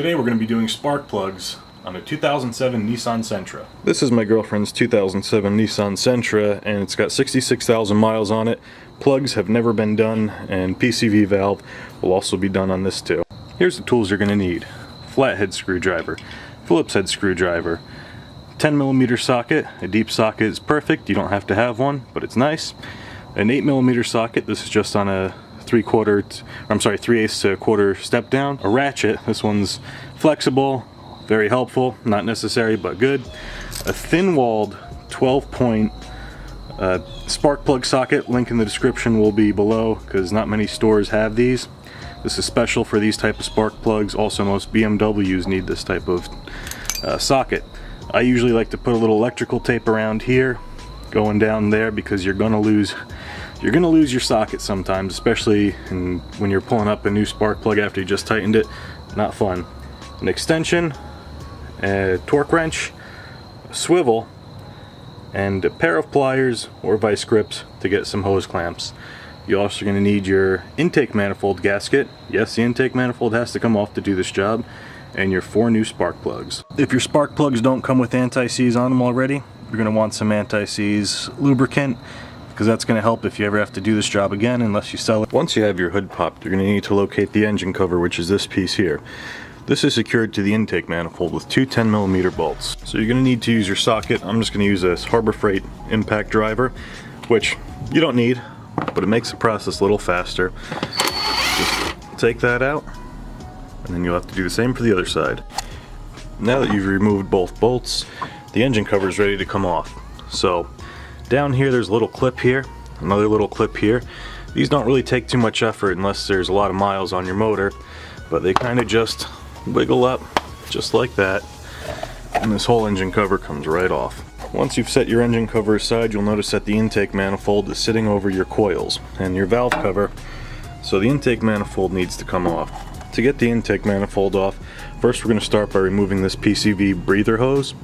Today we're going to be doing spark plugs on a 2007 Nissan Sentra. This is my girlfriend's 2007 Nissan Sentra, and it's got 66,000 miles on it. Plugs have never been done, and PCV valve will also be done on this too. Here's the tools you're going to need. Flathead screwdriver, Phillips head screwdriver, 10mm socket. A deep socket is perfect, you don't have to have one, but it's nice. An 8mm socket, this is just on a 3/8 to quarter step down. A ratchet, this one's flexible, very helpful, not necessary but good. A thin-walled 12-point spark plug socket, link in the description will be below because not many stores have these. This is special for these type of spark plugs. Also, most BMWs need this type of socket. I usually like to put a little electrical tape around here, going down there, because you're gonna lose your socket sometimes, especially when you're pulling up a new spark plug after you just tightened it. Not fun. An extension, a torque wrench, a swivel, and a pair of pliers or vice grips to get some hose clamps. You're also going to need your intake manifold gasket. Yes, the intake manifold has to come off to do this job. And your 4 new spark plugs. If your spark plugs don't come with anti-seize on them already, you're going to want some anti-seize lubricant, because that's going to help if you ever have to do this job again, unless you sell it. Once you have your hood popped, you're going to need to locate the engine cover, which is this piece here. This is secured to the intake manifold with 2 10mm bolts. So you're going to need to use your socket. I'm just going to use this Harbor Freight impact driver, which you don't need, but it makes the process a little faster. Just take that out, and then you'll have to do the same for the other side. Now that you've removed both bolts, the engine cover is ready to come off. So down here there's a little clip here, another little clip here. These don't really take too much effort unless there's a lot of miles on your motor, but they kind of just wiggle up just like that, and this whole engine cover comes right off. Once you've set your engine cover aside, you'll notice that the intake manifold is sitting over your coils and your valve cover, so the intake manifold needs to come off. To get the intake manifold off, first we're going to start by removing this PCV breather hose.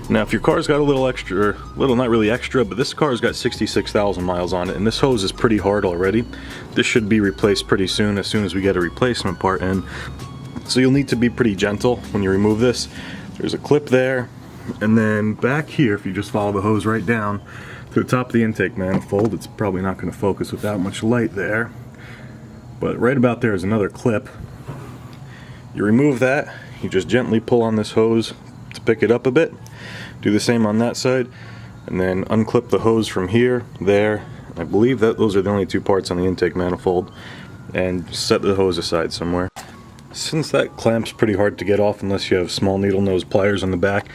Now if your car's got a little extra, not really extra, but this car's got 66,000 miles on it, and this hose is pretty hard already. This should be replaced pretty soon as we get a replacement part in. So you'll need to be pretty gentle when you remove this. There's a clip there, and then back here, if you just follow the hose right down to the top of the intake manifold, it's probably not going to focus without much light there, but right about there is another clip. You remove that, you just gently pull on this hose to pick it up a bit. Do the same on that side, and then unclip the hose from here, there. I believe that those are the only 2 parts on the intake manifold, and set the hose aside somewhere. Since that clamp's pretty hard to get off unless you have small needle nose pliers on the back,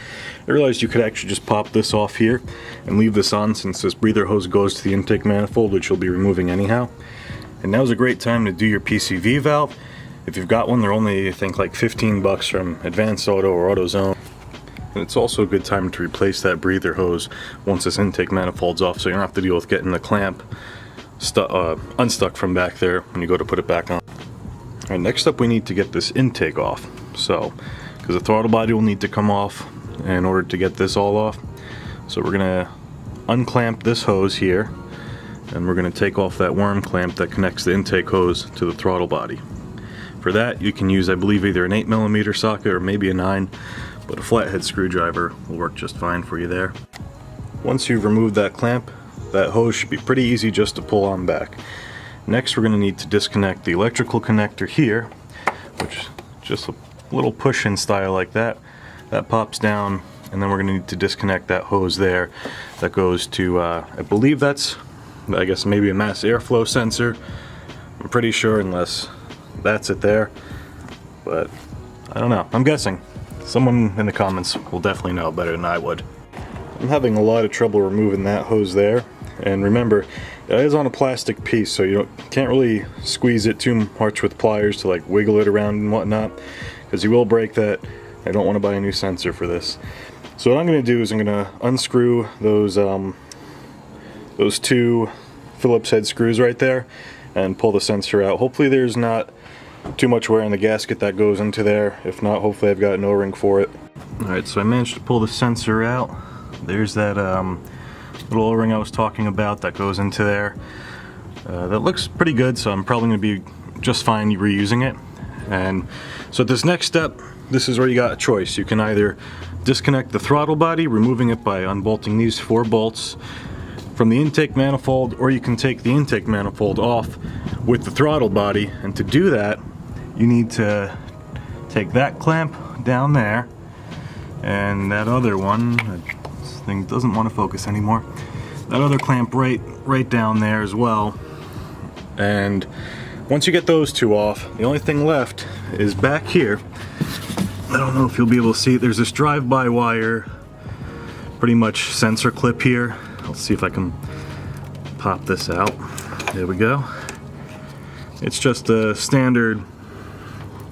I realized you could actually just pop this off here and leave this on, since this breather hose goes to the intake manifold, which you'll be removing anyhow. And now's a great time to do your PCV valve. If you've got one, they're only, I think, like 15 bucks from Advanced Auto or AutoZone. And it's also a good time to replace that breather hose once this intake manifold's off, so you don't have to deal with getting the clamp unstuck from back there when you go to put it back on. Alright, next up we need to get this intake off. So, because the throttle body will need to come off in order to get this all off. So we're going to unclamp this hose here, and we're going to take off that worm clamp that connects the intake hose to the throttle body. For that you can use, I believe, either an 8mm socket or maybe a 9, but a flathead screwdriver will work just fine for you there. Once you've removed that clamp, that hose should be pretty easy just to pull on back. Next we're going to need to disconnect the electrical connector here, which just a little push-in style like that. That pops down, and then we're going to need to disconnect that hose there. That goes to, I believe that's, I guess maybe a mass airflow sensor. I'm pretty sure, unless that's it there, but I don't know. I'm guessing. Someone in the comments will definitely know better than I would. I'm having a lot of trouble removing that hose there, and remember, it is on a plastic piece, so you can't really squeeze it too much with pliers to like wiggle it around and whatnot, because you will break that. I don't want to buy a new sensor for this. So what I'm going to do is I'm going to unscrew those 2 Phillips head screws right there and pull the sensor out. Hopefully there's not too much wear in the gasket that goes into there. If not, hopefully I've got an O-ring for it. Alright, so I managed to pull the sensor out. There's that little O-ring I was talking about that goes into there. That looks pretty good, so I'm probably going to be just fine reusing it. And so this next step, this is where you got a choice. You can either disconnect the throttle body, removing it by unbolting these 4 bolts from the intake manifold, or you can take the intake manifold off with the throttle body. And to do that, you need to take that clamp down there, and that other one, this thing doesn't want to focus anymore, that other clamp right down there as well. And once you get those 2 off, the only thing left is back here. I don't know if you'll be able to see it. There's this drive-by-wire, pretty much sensor clip here. Let's see if I can pop this out. There we go. It's just a standard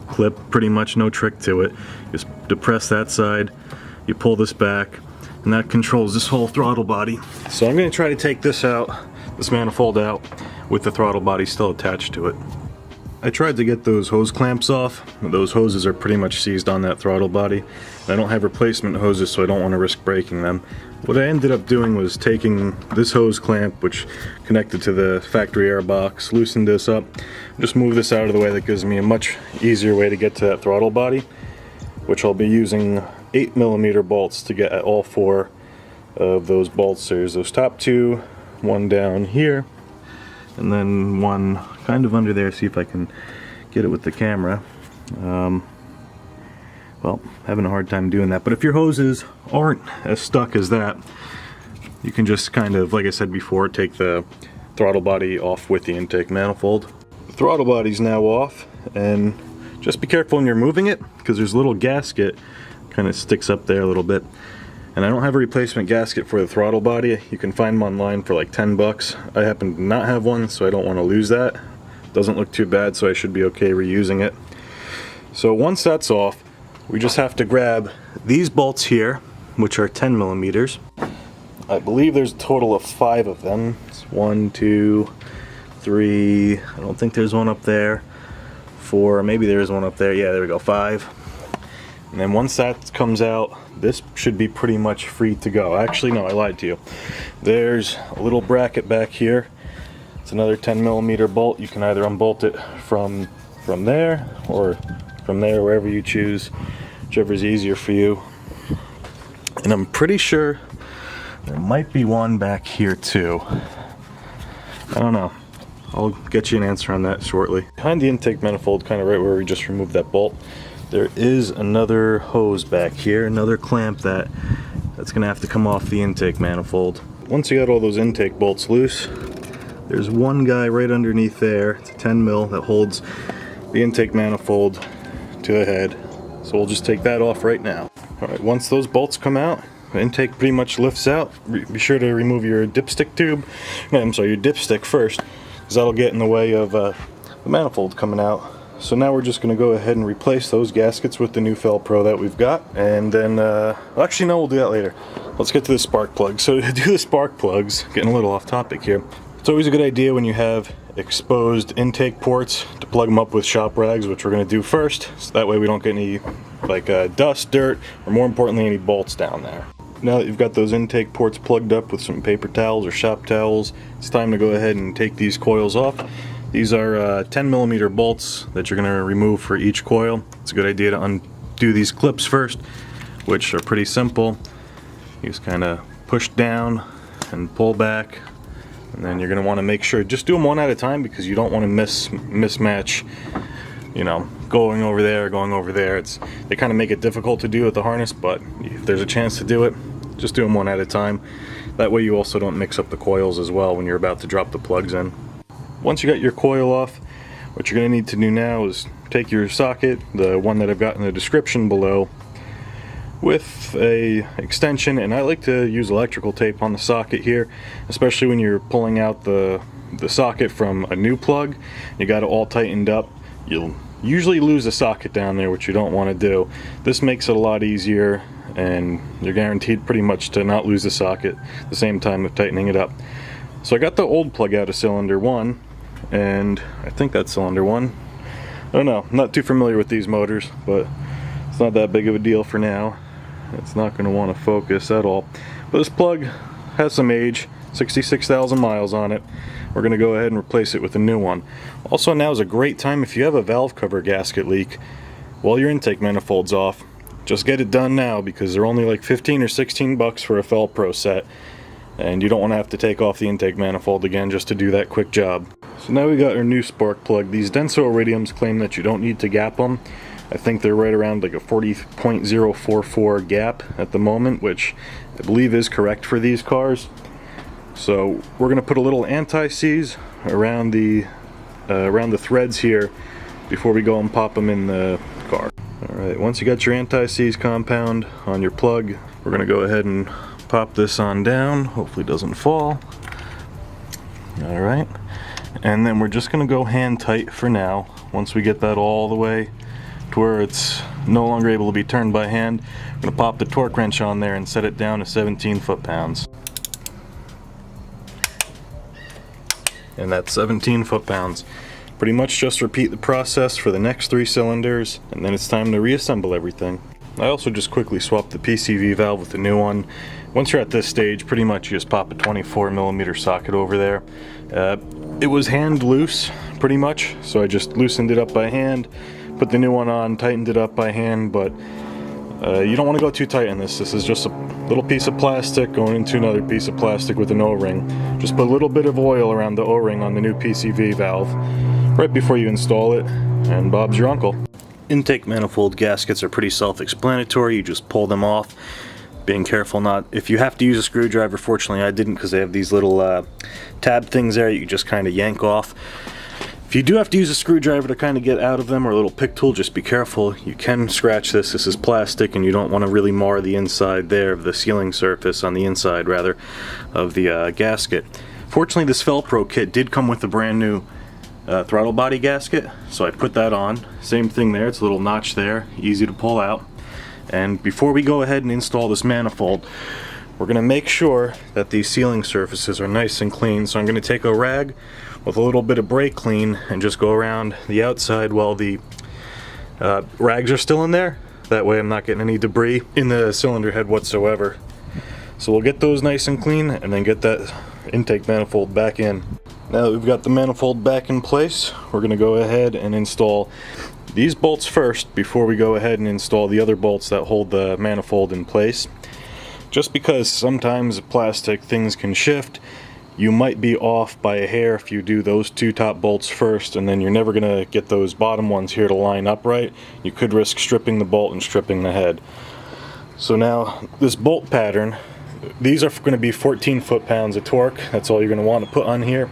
clip, pretty much, no trick to it. Just depress that side, you pull this back, and that controls this whole throttle body. So I'm going to try to take this out, this manifold out, with the throttle body still attached to it. I tried to get those hose clamps off. Those hoses are pretty much seized on that throttle body. I don't have replacement hoses, so I don't want to risk breaking them. What I ended up doing was taking this hose clamp, which connected to the factory air box, loosened this up, just move this out of the way. That gives me a much easier way to get to that throttle body, which I'll be using 8mm bolts to get at all 4 of those bolts. There's those top 2, one down here, and then one kind of under there. See if I can get it with the camera. Well, having a hard time doing that. But if your hoses aren't as stuck as that, you can just kind of, like I said before, take the throttle body off with the intake manifold. The throttle body's now off, and just be careful when you're moving it, because there's a little gasket kind of sticks up there a little bit. And I don't have a replacement gasket for the throttle body. You can find them online for like 10 bucks. I happen to not have one, so I don't want to lose that. Doesn't look too bad, so I should be okay reusing it. So once that's off, we just have to grab these bolts here, which are 10mm. I believe there's a total of 5 of them. It's 1, 2, 3, I don't think there's one up there. 4, maybe there is one up there. Yeah, there we go, 5. And then once that comes out, this should be pretty much free to go. Actually, no, I lied to you. There's a little bracket back here. It's another 10mm bolt. You can either unbolt it from there, or from there, wherever you choose, whichever's easier for you. And I'm pretty sure there might be one back here too. I don't know. I'll get you an answer on that shortly. Behind the intake manifold, kind of right where we just removed that bolt, there is another hose back here, another clamp that's gonna have to come off the intake manifold. Once you got all those intake bolts loose, there's one guy right underneath there. It's a 10mm that holds the intake manifold to the head. So we'll just take that off right now. Alright, once those bolts come out, the intake pretty much lifts out. Be sure to remove your dipstick tube. No, I'm sorry, your dipstick first, because that'll get in the way of the manifold coming out. So now we're just going to go ahead and replace those gaskets with the new Felpro that we've got. And then, actually no, we'll do that later. Let's get to the spark plugs. So to do the spark plugs, getting a little off topic here, it's always a good idea when you have exposed intake ports to plug them up with shop rags, which we're going to do first, so that way we don't get any like dust, dirt, or more importantly any bolts down there. Now that you've got those intake ports plugged up with some paper towels or shop towels, it's time to go ahead and take these coils off. These are 10mm bolts that you're going to remove for each coil. It's a good idea to undo these clips first, which are pretty simple. You just kind of push down and pull back, and then you're going to want to make sure, just do them one at a time, because you don't want to mismatch, you know, going over there, going over there. They kind of make it difficult to do with the harness, but if there's a chance to do it, just do them one at a time. That way you also don't mix up the coils as well when you're about to drop the plugs in. Once you got your coil off, what you're going to need to do now is take your socket, the one that I've got in the description below, with a extension, and I like to use electrical tape on the socket here, especially when you're pulling out the socket from a new plug. You got it all tightened up. You'll usually lose a socket down there, which you don't want to do. This makes it a lot easier, and you're guaranteed pretty much to not lose the socket at the same time of tightening it up. So I got the old plug out of cylinder 1, and I think that's cylinder 1. I don't know, I'm not too familiar with these motors, but it's not that big of a deal for now. It's not going to want to focus at all. But this plug has some age, 66,000 miles on it. we're going to go ahead and replace it with a new one. Also, now is a great time if you have a valve cover gasket leak while your intake manifold's off. Just get it done now, because they're only like 15 or 16 bucks for a Fel-Pro set, and you don't want to have to take off the intake manifold again just to do that quick job. So now we got our new spark plug. These Denso iridiums claim that you don't need to gap them. I think they're right around like a 40.044 gap at the moment, which I believe is correct for these cars. So we're going to put a little anti-seize around the threads here before we go and pop them in the car. Alright, once you got your anti-seize compound on your plug, we're going to go ahead and pop this on down. Hopefully it doesn't fall. Alright, and then we're just going to go hand tight for now. Once we get that all the way to where it's no longer able to be turned by hand, I'm going to pop the torque wrench on there and set it down to 17 foot-pounds. And that's 17 foot-pounds. Pretty much just repeat the process for the next 3 cylinders, and then it's time to reassemble everything. I also just quickly swapped the PCV valve with the new one. Once you're at this stage, pretty much you just pop a 24mm socket over there. It was hand loose, pretty much, so I just loosened it up by hand, put the new one on, tightened it up by hand, but you don't want to go too tight on this. This is just a little piece of plastic going into another piece of plastic with an O-ring. Just put a little bit of oil around the O-ring on the new PCV valve right before you install it, and Bob's your uncle. Intake manifold gaskets are pretty self-explanatory. You just pull them off, being careful not, if you have to use a screwdriver. Fortunately I didn't, because they have these little tab things there you just kind of yank off. If you do have to use a screwdriver to kind of get out of them, or a little pick tool, just be careful. You can scratch this. This is plastic, and you don't want to really mar the inside there of the sealing surface, on the inside rather, of the gasket. Fortunately, this Fel-Pro kit did come with a brand new throttle body gasket, so I put that on. Same thing there, it's a little notch there, easy to pull out. And before we go ahead and install this manifold, we're going to make sure that these sealing surfaces are nice and clean. So I'm going to take a rag with a little bit of brake clean and just go around the outside while the rags are still in there. That way I'm not getting any debris in the cylinder head whatsoever. So we'll get those nice and clean, and then get that intake manifold back in. Now that we've got the manifold back in place, we're going to go ahead and install these bolts first before we go ahead and install the other bolts that hold the manifold in place. Just because sometimes plastic things can shift, you might be off by a hair if you do those 2 top bolts first, and then you're never going to get those bottom ones here to line up right. You could risk stripping the bolt and stripping the head. So now this bolt pattern, these are going to be 14 foot-pounds of torque. That's all you're going to want to put on here.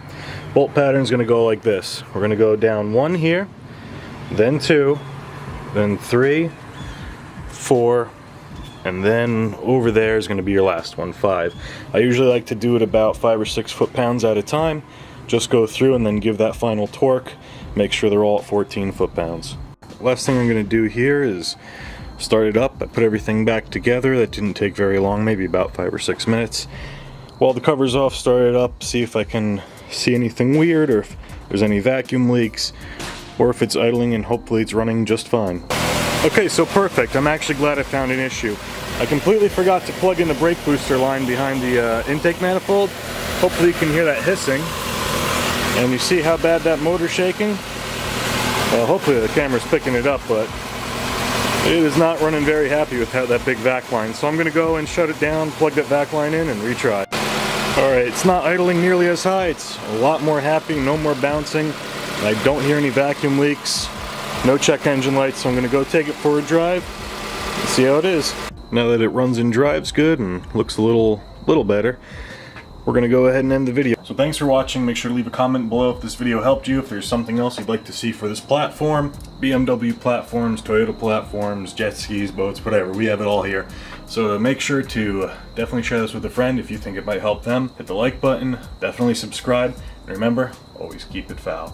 Bolt pattern is going to go like this. We're going to go down 1 here, then 2, then 3, 4, and then over there is going to be your last one, 5. I usually like to do it about 5 or 6 foot-pounds at a time. Just go through and then give that final torque. Make sure they're all at 14 foot-pounds. Last thing I'm going to do here is start it up. I put everything back together. That didn't take very long, maybe about 5 or 6 minutes. While the cover's off, start it up, see if I can see anything weird, or if there's any vacuum leaks, or if it's idling, and hopefully it's running just fine. Okay, so perfect. I'm actually glad I found an issue. I completely forgot to plug in the brake booster line behind the intake manifold. Hopefully you can hear that hissing. And you see how bad that motor's shaking? Well, hopefully the camera's picking it up, but it is not running very happy with that big vac line. So I'm going to go and shut it down, plug that vac line in, and retry. Alright, it's not idling nearly as high. It's a lot more happy, no more bouncing. I don't hear any vacuum leaks, no check engine lights, so I'm going to go take it for a drive and see how it is. Now that it runs and drives good and looks a little better, we're going to go ahead and end the video. So thanks for watching. Make sure to leave a comment below if this video helped you, if there's something else you'd like to see for this platform. BMW platforms, Toyota platforms, jet skis, boats, whatever. We have it all here. So make sure to definitely share this with a friend if you think it might help them. Hit the like button, definitely subscribe, and remember, always keep it foul.